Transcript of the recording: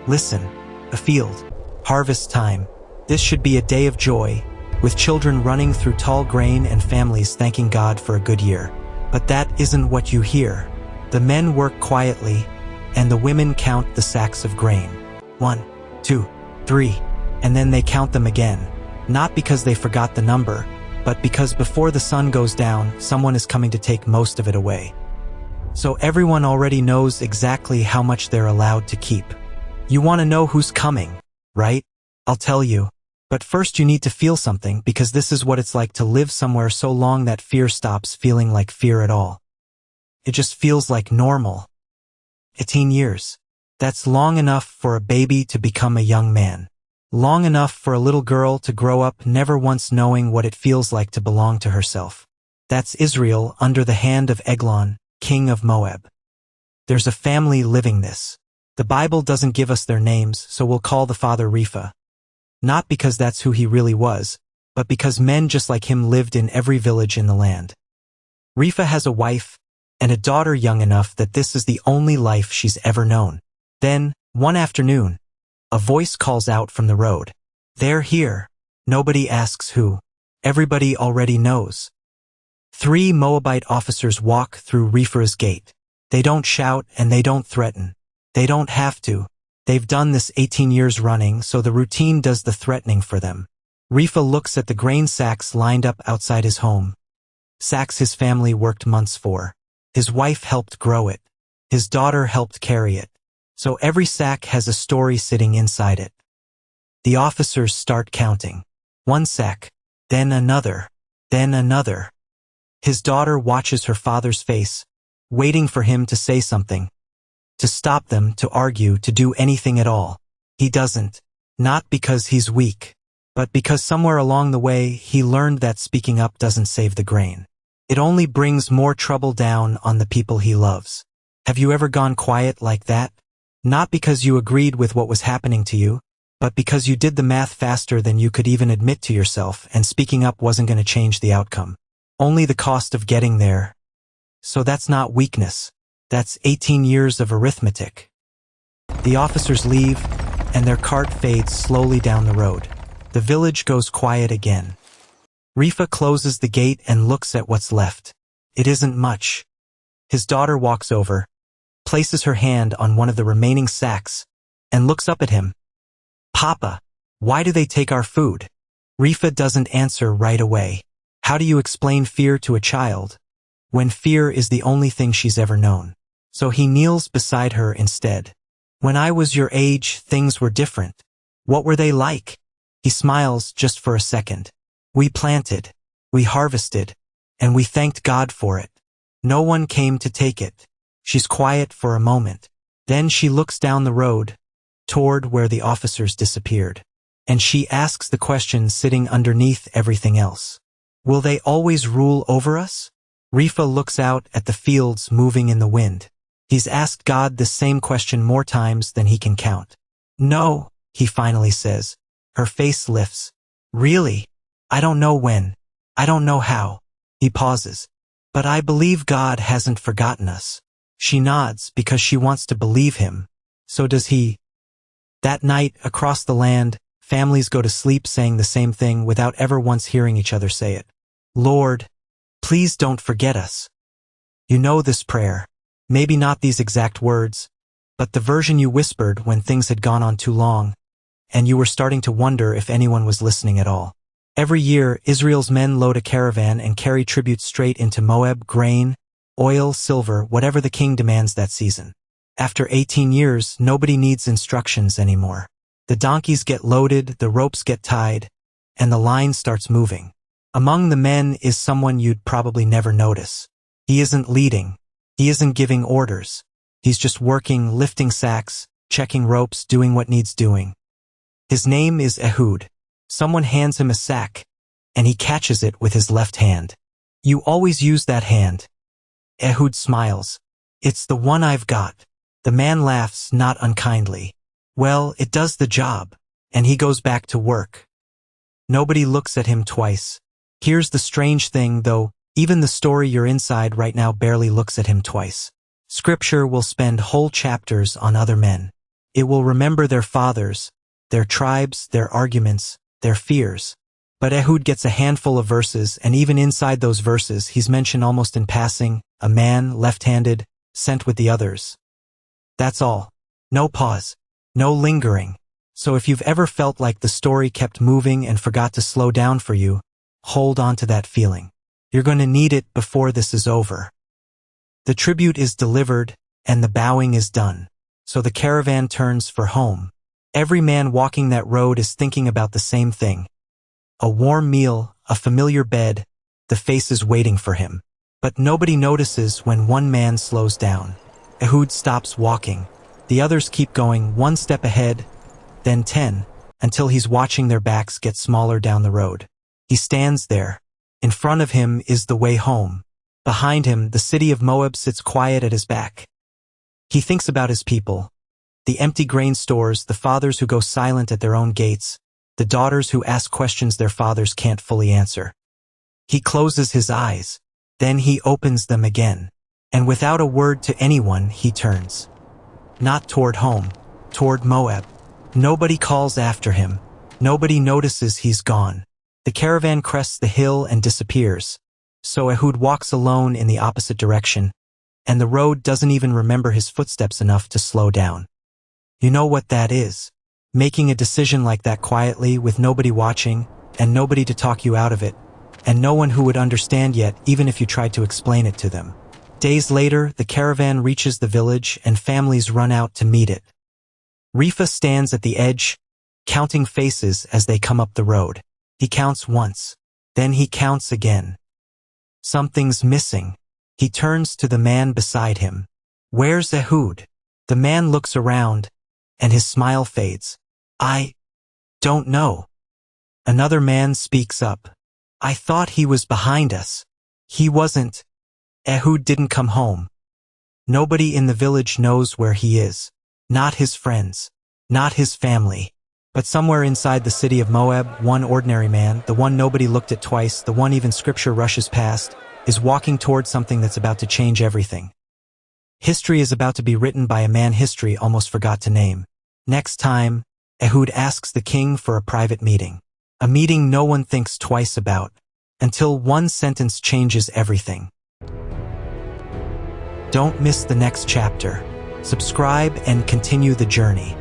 Listen, a field, harvest time. This should be a day of joy, with children running through tall grain and families thanking God for a good year. But that isn't what you hear. The men work quietly, and the women count the sacks of grain. 1, 2, 3, and then they count them again. Not because they forgot the number, but because before the sun goes down, someone is coming to take most of it away. So everyone already knows exactly how much they're allowed to keep. You want to know who's coming, right? I'll tell you. But first you need to feel something, because this is what it's like to live somewhere so long that fear stops feeling like fear at all. It just feels like normal. 18 years. That's long enough for a baby to become a young man. Long enough for a little girl to grow up never once knowing what it feels like to belong to herself. That's Israel under the hand of Eglon, King of Moab. There's a family living this. The Bible doesn't give us their names, so we'll call the father Rifa. Not because that's who he really was, but because men just like him lived in every village in the land. Rifa has a wife and a daughter young enough that this is the only life she's ever known. Then, one afternoon, a voice calls out from the road. They're here. Nobody asks who. Everybody already knows. 3 Moabite officers walk through Rifa's gate. They don't shout and they don't threaten. They don't have to. They've done this 18 years running, so the routine does the threatening for them. Rifa looks at the grain sacks lined up outside his home. Sacks his family worked months for. His wife helped grow it. His daughter helped carry it. So every sack has a story sitting inside it. The officers start counting. 1 sack, then another, then another. His daughter watches her father's face, waiting for him to say something. To stop them, to argue, to do anything at all. He doesn't. Not because he's weak, but because somewhere along the way he learned that speaking up doesn't save the grain. It only brings more trouble down on the people he loves. Have you ever gone quiet like that? Not because you agreed with what was happening to you, but because you did the math faster than you could even admit to yourself, and speaking up wasn't going to change the outcome. Only the cost of getting there. So that's not weakness. That's 18 years of arithmetic. The officers leave, and their cart fades slowly down the road. The village goes quiet again. Rifa closes the gate and looks at what's left. It isn't much. His daughter walks over, places her hand on one of the remaining sacks, and looks up at him. Papa, why do they take our food? Rifa doesn't answer right away. How do you explain fear to a child, when fear is the only thing she's ever known? So he kneels beside her instead. When I was your age, things were different. What were they like? He smiles just for a second. We planted, we harvested, and we thanked God for it. No one came to take it. She's quiet for a moment. Then she looks down the road, toward where the officers disappeared. And she asks the question sitting underneath everything else. Will they always rule over us? Rifa looks out at the fields moving in the wind. He's asked God the same question more times than he can count. No, he finally says. Her face lifts. Really? I don't know when. I don't know how. He pauses. But I believe God hasn't forgotten us. She nods because she wants to believe him. So does he. That night, across the land, families go to sleep saying the same thing without ever once hearing each other say it. Lord, please don't forget us. You know this prayer. Maybe not these exact words, but the version you whispered when things had gone on too long, and you were starting to wonder if anyone was listening at all. Every year, Israel's men load a caravan and carry tribute straight into Moab: grain, oil, silver, whatever the king demands that season. After 18 years, nobody needs instructions anymore. The donkeys get loaded, the ropes get tied, and the line starts moving. Among the men is someone you'd probably never notice. He isn't leading. He isn't giving orders. He's just working, lifting sacks, checking ropes, doing what needs doing. His name is Ehud. Someone hands him a sack, and he catches it with his left hand. You always use that hand. Ehud smiles. It's the one I've got. The man laughs, not unkindly. Well, it does the job. And he goes back to work. Nobody looks at him twice. Here's the strange thing, though, even the story you're inside right now barely looks at him twice. Scripture will spend whole chapters on other men. It will remember their fathers, their tribes, their arguments, their fears. But Ehud gets a handful of verses, and even inside those verses he's mentioned almost in passing, a man, left-handed, sent with the others. That's all. No pause. No lingering. So if you've ever felt like the story kept moving and forgot to slow down for you, hold on to that feeling. You're going to need it before this is over. The tribute is delivered, and the bowing is done. So the caravan turns for home. Every man walking that road is thinking about the same thing. A warm meal, a familiar bed, the faces waiting for him. But nobody notices when one man slows down. Ehud stops walking. The others keep going, one step ahead, then 10, until he's watching their backs get smaller down the road. He stands there. In front of him is the way home. Behind him, the city of Moab sits quiet at his back. He thinks about his people. The empty grain stores, the fathers who go silent at their own gates, the daughters who ask questions their fathers can't fully answer. He closes his eyes. Then he opens them again. And without a word to anyone, he turns. Not toward home, toward Moab. Nobody calls after him. Nobody notices he's gone. The caravan crests the hill and disappears. So Ehud walks alone in the opposite direction, and the road doesn't even remember his footsteps enough to slow down. You know what that is? Making a decision like that quietly, with nobody watching, and nobody to talk you out of it, and no one who would understand yet, even if you tried to explain it to them. Days later, the caravan reaches the village, and families run out to meet it. Rifa stands at the edge, counting faces as they come up the road. He counts once. Then he counts again. Something's missing. He turns to the man beside him. Where's Ehud? The man looks around, and his smile fades. I don't know. Another man speaks up. I thought he was behind us. He wasn't. Ehud didn't come home. Nobody in the village knows where he is. Not his friends. Not his family. But somewhere inside the city of Moab, one ordinary man, the one nobody looked at twice, the one even scripture rushes past, is walking toward something that's about to change everything. History is about to be written by a man history almost forgot to name. Next time, Ehud asks the king for a private meeting. A meeting no one thinks twice about, until one sentence changes everything. Don't miss the next chapter. Subscribe and continue the journey.